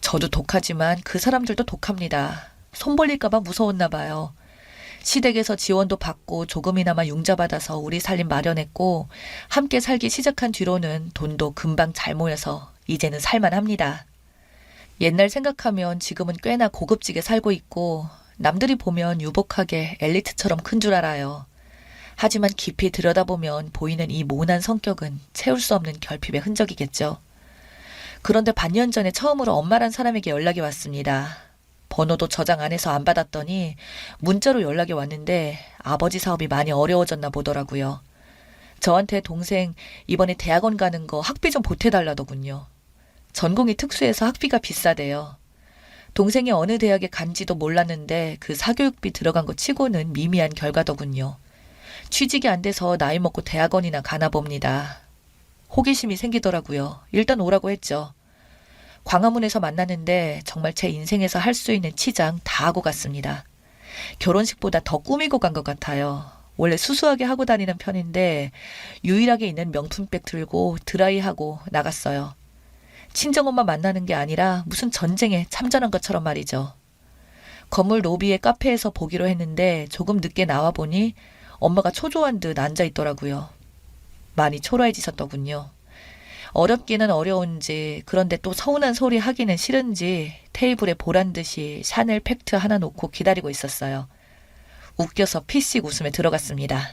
A: 저도 독하지만 그 사람들도 독합니다. 손 벌릴까봐 무서웠나 봐요. 시댁에서 지원도 받고 조금이나마 융자받아서 우리 살림 마련했고 함께 살기 시작한 뒤로는 돈도 금방 잘 모여서 이제는 살만합니다. 옛날 생각하면 지금은 꽤나 고급지게 살고 있고 남들이 보면 유복하게 엘리트처럼 큰 줄 알아요. 하지만 깊이 들여다보면 보이는 이 모난 성격은 채울 수 없는 결핍의 흔적이겠죠. 그런데 반년 전에 처음으로 엄마란 사람에게 연락이 왔습니다. 번호도 저장 안 해서 안 받았더니 문자로 연락이 왔는데 아버지 사업이 많이 어려워졌나 보더라고요. 저한테 동생 이번에 대학원 가는 거 학비 좀 보태달라더군요. 전공이 특수해서 학비가 비싸대요. 동생이 어느 대학에 간지도 몰랐는데 그 사교육비 들어간 거 치고는 미미한 결과더군요. 취직이 안 돼서 나이 먹고 대학원이나 가나 봅니다. 호기심이 생기더라고요. 일단 오라고 했죠. 광화문에서 만났는데 정말 제 인생에서 할 수 있는 치장 다 하고 갔습니다. 결혼식보다 더 꾸미고 간 것 같아요. 원래 수수하게 하고 다니는 편인데 유일하게 있는 명품백 들고 드라이하고 나갔어요. 친정엄마 만나는 게 아니라 무슨 전쟁에 참전한 것처럼 말이죠. 건물 로비의 카페에서 보기로 했는데 조금 늦게 나와보니 엄마가 초조한 듯 앉아있더라고요. 많이 초라해지셨더군요. 어렵기는 어려운지 그런데 또 서운한 소리 하기는 싫은지 테이블에 보란듯이 샤넬 팩트 하나 놓고 기다리고 있었어요. 웃겨서 피씩 웃으며 들어갔습니다.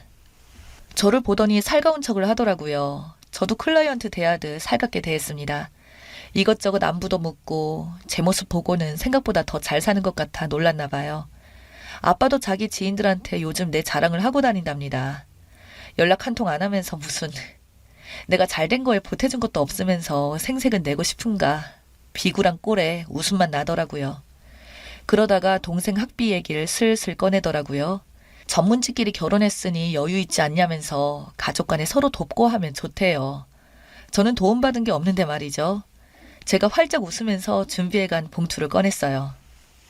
A: 저를 보더니 살가운 척을 하더라고요. 저도 클라이언트 대하듯 살갑게 대했습니다. 이것저것 안부도 묻고 제 모습 보고는 생각보다 더 잘 사는 것 같아 놀랐나 봐요. 아빠도 자기 지인들한테 요즘 내 자랑을 하고 다닌답니다. 연락 한 통 안 하면서 무슨 내가 잘된 거에 보태준 것도 없으면서 생색은 내고 싶은가. 비굴한 꼴에 웃음만 나더라고요. 그러다가 동생 학비 얘기를 슬슬 꺼내더라고요. 전문직끼리 결혼했으니 여유 있지 않냐면서 가족 간에 서로 돕고 하면 좋대요. 저는 도움받은 게 없는데 말이죠. 제가 활짝 웃으면서 준비해간 봉투를 꺼냈어요.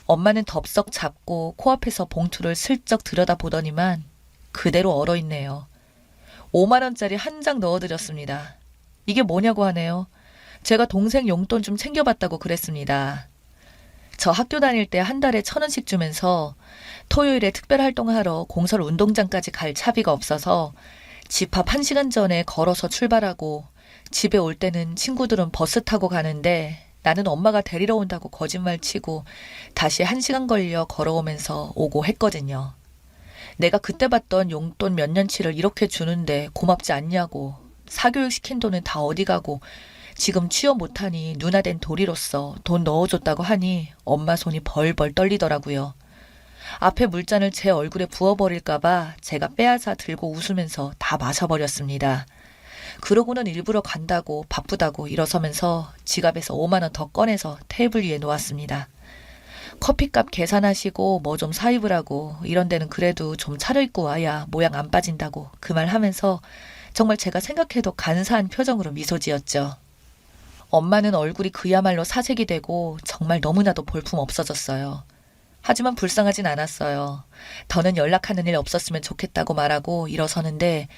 A: 엄마는 덥석 잡고 코앞에서 봉투를 슬쩍 들여다보더니만 그대로 얼어있네요. 5만 원짜리 한 장 넣어드렸습니다. 이게 뭐냐고 하네요. 제가 동생 용돈 좀 챙겨봤다고 그랬습니다. 저 학교 다닐 때 한 달에 1,000원씩 주면서 토요일에 특별활동하러 공설 운동장까지 갈 차비가 없어서 집 앞 1시간 전에 걸어서 출발하고 집에 올 때는 친구들은 버스 타고 가는데 나는 엄마가 데리러 온다고 거짓말 치고 다시 1시간 걸려 걸어오면서 오고 했거든요. 내가 그때 받던 용돈 몇 년치를 이렇게 주는데 고맙지 않냐고. 사교육 시킨 돈은 다 어디 가고 지금 취업 못하니 누나 된 도리로서 돈 넣어줬다고 하니 엄마 손이 벌벌 떨리더라고요. 앞에 물잔을 제 얼굴에 부어버릴까봐 제가 빼앗아 들고 웃으면서 다 마셔버렸습니다. 그러고는 일부러 간다고 바쁘다고 일어서면서 지갑에서 5만 원 더 꺼내서 테이블 위에 놓았습니다. 커피값 계산하시고 뭐 좀 사입으라고 이런 데는 그래도 좀 차려입고 와야 모양 안 빠진다고 그 말 하면서 정말 제가 생각해도 간사한 표정으로 미소 지었죠. 엄마는 얼굴이 그야말로 사색이 되고 정말 너무나도 볼품 없어졌어요. 하지만 불쌍하진 않았어요. 더는 연락하는 일 없었으면 좋겠다고 말하고 일어서는데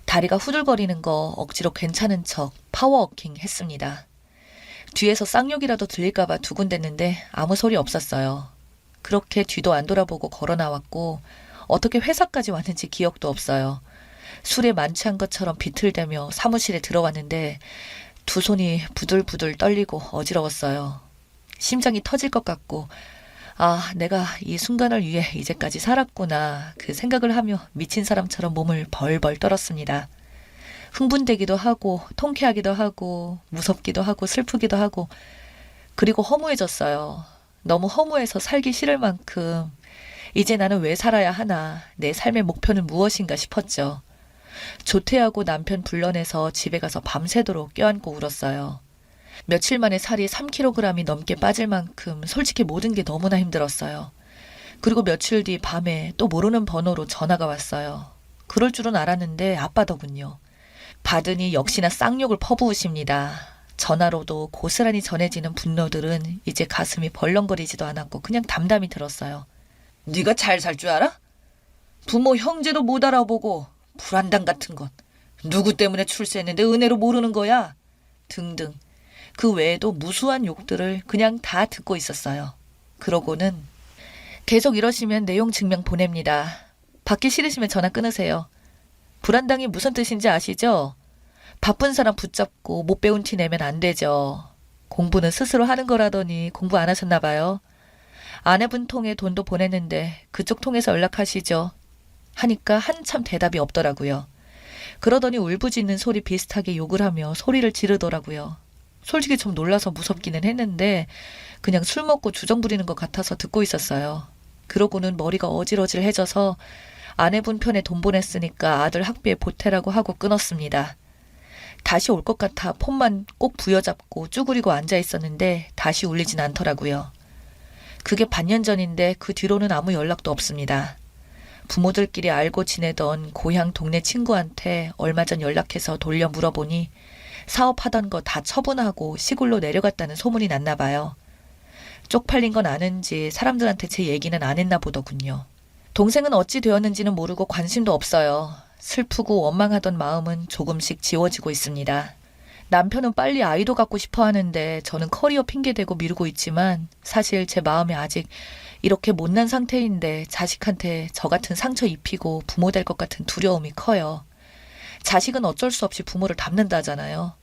A: 다리가 후들거리는 거 억지로 괜찮은 척 파워워킹 했습니다. 뒤에서 쌍욕이라도 들릴까봐 두근댔는데 아무 소리 없었어요. 그렇게 뒤도 안 돌아보고 걸어 나왔고 어떻게 회사까지 왔는지 기억도 없어요. 술에 만취한 것처럼 비틀대며 사무실에 들어왔는데 두 손이 부들부들 떨리고 어지러웠어요. 심장이 터질 것 같고 아, 내가 이 순간을 위해 이제까지 살았구나 그 생각을 하며 미친 사람처럼 몸을 벌벌 떨었습니다. 흥분되기도 하고 통쾌하기도 하고 무섭기도 하고 슬프기도 하고 그리고 허무해졌어요. 너무 허무해서 살기 싫을 만큼 이제 나는 왜 살아야 하나, 내 삶의 목표는 무엇인가 싶었죠. 조퇴하고 남편 불러내서 집에 가서 밤새도록 껴안고 울었어요. 며칠 만에 살이 3kg이 넘게 빠질 만큼 솔직히 모든 게 너무나 힘들었어요. 그리고 며칠 뒤 밤에 또 모르는 번호로 전화가 왔어요. 그럴 줄은 알았는데 아빠더군요. 받으니 역시나 쌍욕을 퍼부으십니다. 전화로도 고스란히 전해지는 분노들은 이제 가슴이 벌렁거리지도 않았고 그냥 담담히 들었어요. 네가 잘 살 줄 알아? 부모 형제도 못 알아보고 불안당 같은 건 누구 때문에 출세했는데 은혜로 모르는 거야? 등등. 그 외에도 무수한 욕들을 그냥 다 듣고 있었어요. 그러고는 계속 이러시면 내용 증명 보냅니다. 받기 싫으시면 전화 끊으세요. 불안당이 무슨 뜻인지 아시죠? 바쁜 사람 붙잡고 못 배운 티 내면 안 되죠. 공부는 스스로 하는 거라더니 공부 안 하셨나 봐요. 아내분 통해 돈도 보냈는데 그쪽 통해서 연락하시죠. 하니까 한참 대답이 없더라고요. 그러더니 울부짖는 소리 비슷하게 욕을 하며 소리를 지르더라고요. 솔직히 좀 놀라서 무섭기는 했는데 그냥 술 먹고 주정 부리는 것 같아서 듣고 있었어요. 그러고는 머리가 어질어질해져서 아내분 편에 돈 보냈으니까 아들 학비에 보태라고 하고 끊었습니다. 다시 올 것 같아 폰만 꼭 부여잡고 쭈그리고 앉아 있었는데 다시 울리진 않더라고요. 그게 반년 전인데 그 뒤로는 아무 연락도 없습니다. 부모들끼리 알고 지내던 고향 동네 친구한테 얼마 전 연락해서 돌려 물어보니 사업하던 거 다 처분하고 시골로 내려갔다는 소문이 났나 봐요. 쪽팔린 건 아는지 사람들한테 제 얘기는 안 했나 보더군요. 동생은 어찌 되었는지는 모르고 관심도 없어요. 슬프고 원망하던 마음은 조금씩 지워지고 있습니다. 남편은 빨리 아이도 갖고 싶어 하는데 저는 커리어 핑계대고 미루고 있지만 사실 제 마음이 아직 이렇게 못난 상태인데 자식한테 저 같은 상처 입히고 부모 될 것 같은 두려움이 커요. 자식은 어쩔 수 없이 부모를 닮는다잖아요.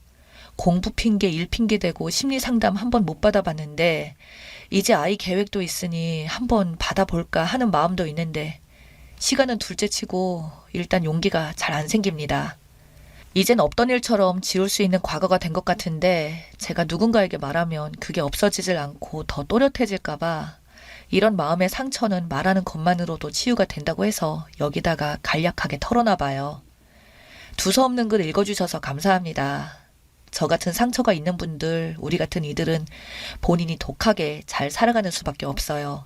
A: 공부 핑계, 일 핑계 대고 심리 상담 한 번 못 받아봤는데 이제 아이 계획도 있으니 한번 받아볼까 하는 마음도 있는데 시간은 둘째치고 일단 용기가 잘 안 생깁니다. 이젠 없던 일처럼 지울 수 있는 과거가 된 것 같은데 제가 누군가에게 말하면 그게 없어지질 않고 더 또렷해질까 봐 이런 마음의 상처는 말하는 것만으로도 치유가 된다고 해서 여기다가 간략하게 털어놔 봐요. 두서없는 글 읽어주셔서 감사합니다. 저 같은 상처가 있는 분들, 우리 같은 이들은 본인이 독하게 잘 살아가는 수밖에 없어요.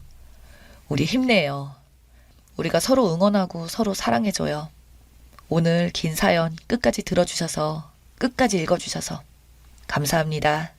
A: 우리 힘내요. 우리가 서로 응원하고 서로 사랑해줘요. 오늘 긴 사연 끝까지 들어주셔서, 끝까지 읽어주셔서 감사합니다.